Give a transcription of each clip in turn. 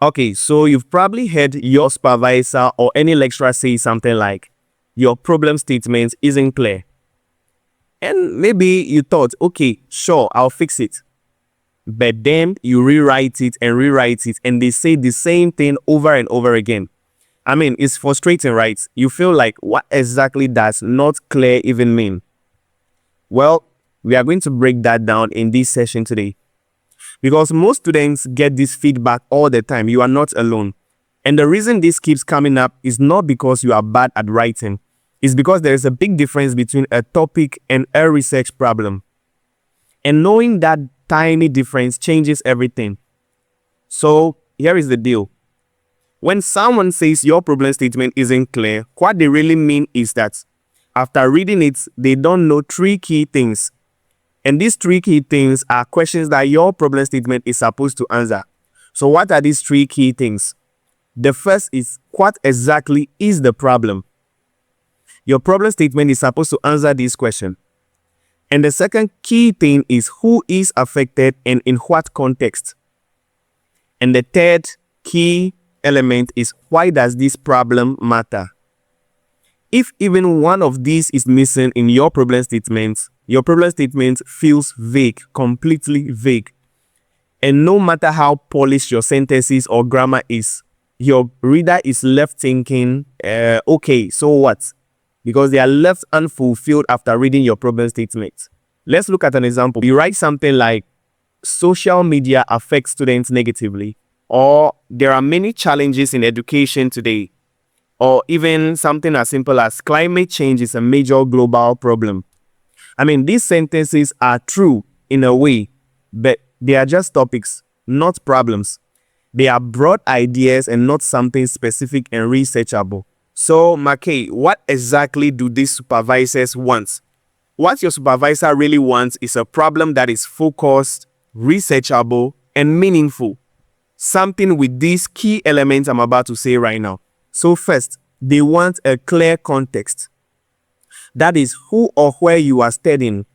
Okay, so you've probably heard your supervisor or any lecturer say something like, your problem statement isn't clear. And maybe you thought, okay, sure, I'll fix it. But then you rewrite it, and they say the same thing over and over again. I mean, it's frustrating, right? You feel like, what exactly does not clear even mean? Well, we are going to break that down in this session today. Because most students get this feedback all the time. You are not alone. And the reason this keeps coming up is not because you are bad at writing. It's because there is a big difference between a topic and a research problem. And knowing that tiny difference changes everything. So here is the deal. When someone says your problem statement isn't clear, what they really mean is that after reading it, they don't know three key things. And these three key things are questions that your problem statement is supposed to answer. So what are these three key things? The first is, what exactly is the problem? Your problem statement is supposed to answer this question. And the second key thing is, who is affected and in what context? And the third key element is, why does this problem matter? If even one of these is missing in your problem statement feels vague, completely vague. And no matter how polished your sentences or grammar is, your reader is left thinking, okay, so what? Because they are left unfulfilled after reading your problem statement. Let's look at an example. You write something like, social media affects students negatively, or there are many challenges in education today, or even something as simple as climate change is a major global problem. I mean, these sentences are true in a way, but they are just topics, not problems. They are broad ideas and not something specific and researchable. So, Mackay, what exactly do these supervisors want? What your supervisor really wants is a problem that is focused, researchable, and meaningful. Something with these key elements I'm about to say right now. So first, they want a clear context. That is who or where you are studying.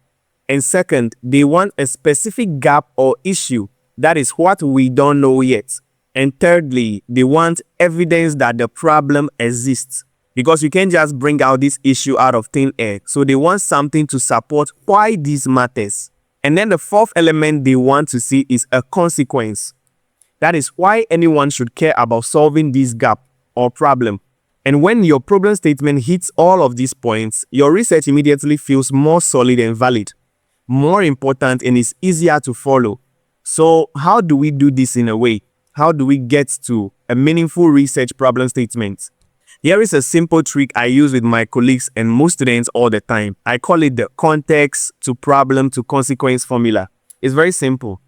And second, they want a specific gap or issue. That is what we don't know yet. And thirdly, they want evidence that the problem exists. Because you can't just bring out this issue out of thin air. So they want something to support why this matters. And then the fourth element they want to see is a consequence. That is why anyone should care about solving this gap or problem. And when your problem statement hits all of these points, your research immediately feels more solid and valid, more important, and is easier to follow. So how do we do this in a way? How do we get to a meaningful research problem statement? Here is a simple trick I use with my colleagues and most students all the time. I call it the context to problem to consequence formula. It's very simple.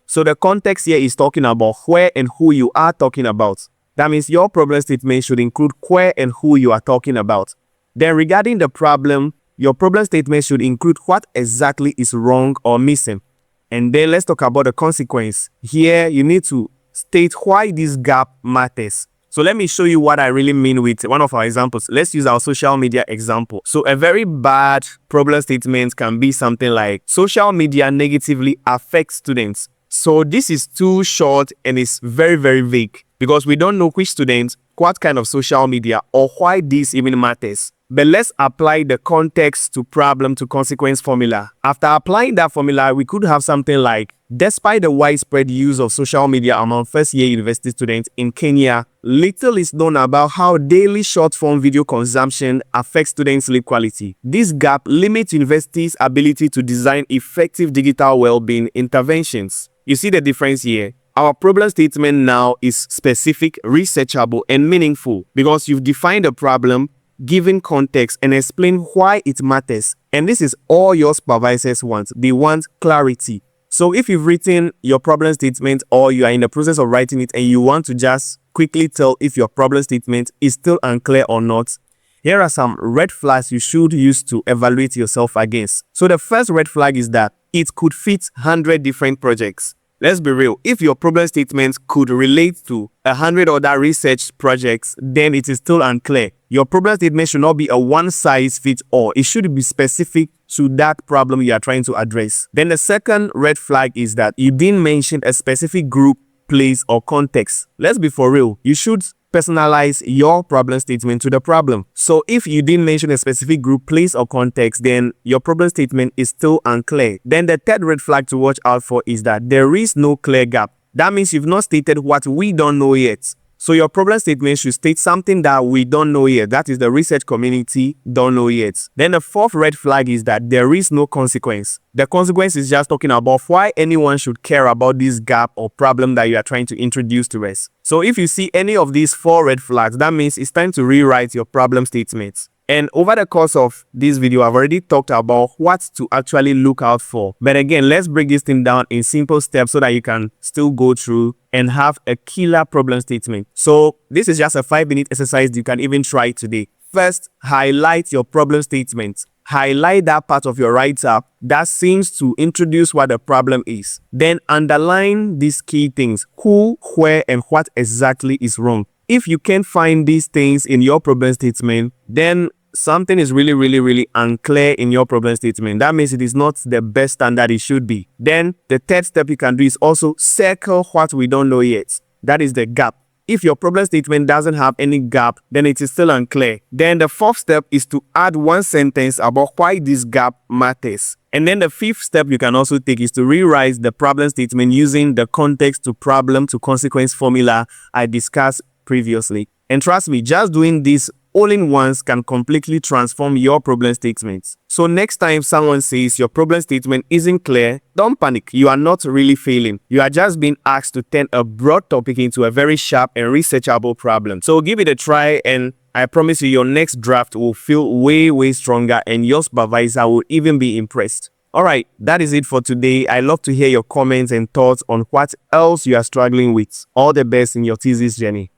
So the context here is talking about where and who you are talking about. That means your problem statement should include where and who you are talking about. Then regarding the problem, your problem statement should include what exactly is wrong or missing. And then let's talk about the consequence. Here you need to state why this gap matters. So let me show you what I really mean with one of our examples. Let's use our social media example. So a very bad problem statement can be something like, social media negatively affects students. So this is too short and it's very, very vague because we don't know which students, what kind of social media, or why this even matters. But let's apply the context to problem to consequence formula. After applying that formula, we could have something like, despite the widespread use of social media among first-year university students in Kenya, little is known about how daily short-form video consumption affects student sleep quality. This gap limits universities' ability to design effective digital well-being interventions. You see the difference here? Our problem statement now is specific, researchable, and meaningful because you've defined the problem, given context, and explain why it matters. And this is all your supervisors want. They want clarity. So if you've written your problem statement or you are in the process of writing it and you want to just quickly tell if your problem statement is still unclear or not, here are some red flags you should use to evaluate yourself against. So the first red flag is that it could fit 100 different projects. Let's be real, if your problem statement could relate to 100 other research projects, then it is still unclear. Your problem statement should not be a one-size-fits-all. It should be specific to that problem you are trying to address. Then the second red flag is that you didn't mention a specific group, place, or context. Let's be for real. You should personalize your problem statement to the problem. So if you didn't mention a specific group, place, or context, then your problem statement is still unclear. Then the third red flag to watch out for is that there is no clear gap. That means you've not stated what we don't know yet. So your problem statement should state something that we don't know yet. That is the research community don't know yet. Then the fourth red flag is that there is no consequence. The consequence is just talking about why anyone should care about this gap or problem that you are trying to introduce to us. So if you see any of these 4 red flags, that means it's time to rewrite your problem statements. And over the course of this video, I've already talked about what to actually look out for. But again, let's break this thing down in simple steps so that you can still go through and have a killer problem statement. So this is just a 5-minute exercise you can even try today. First, highlight your problem statement. Highlight that part of your write-up that seems to introduce what the problem is. Then underline these key things: who, where, and what exactly is wrong. If you can't find these things in your problem statement, then something is really unclear in your problem statement. That means it is not the best standard it should be. Then the third step you can do is also circle what we don't know yet. That is the gap. If your problem statement doesn't have any gap, then it is still unclear. Then the fourth step is to add one sentence about why this gap matters. And then the fifth step you can also take is to rewrite the problem statement using the context to problem to consequence formula I discussed previously. And trust me, just doing this all in once can completely transform your problem statements. So next time someone says your problem statement isn't clear, don't panic. You are not really failing. You are just being asked to turn a broad topic into a very sharp and researchable problem. So give it a try, and I promise you your next draft will feel way stronger, and your supervisor will even be impressed. Alright, that is it for today. I love to hear your comments and thoughts on what else you are struggling with. All the best in your thesis journey.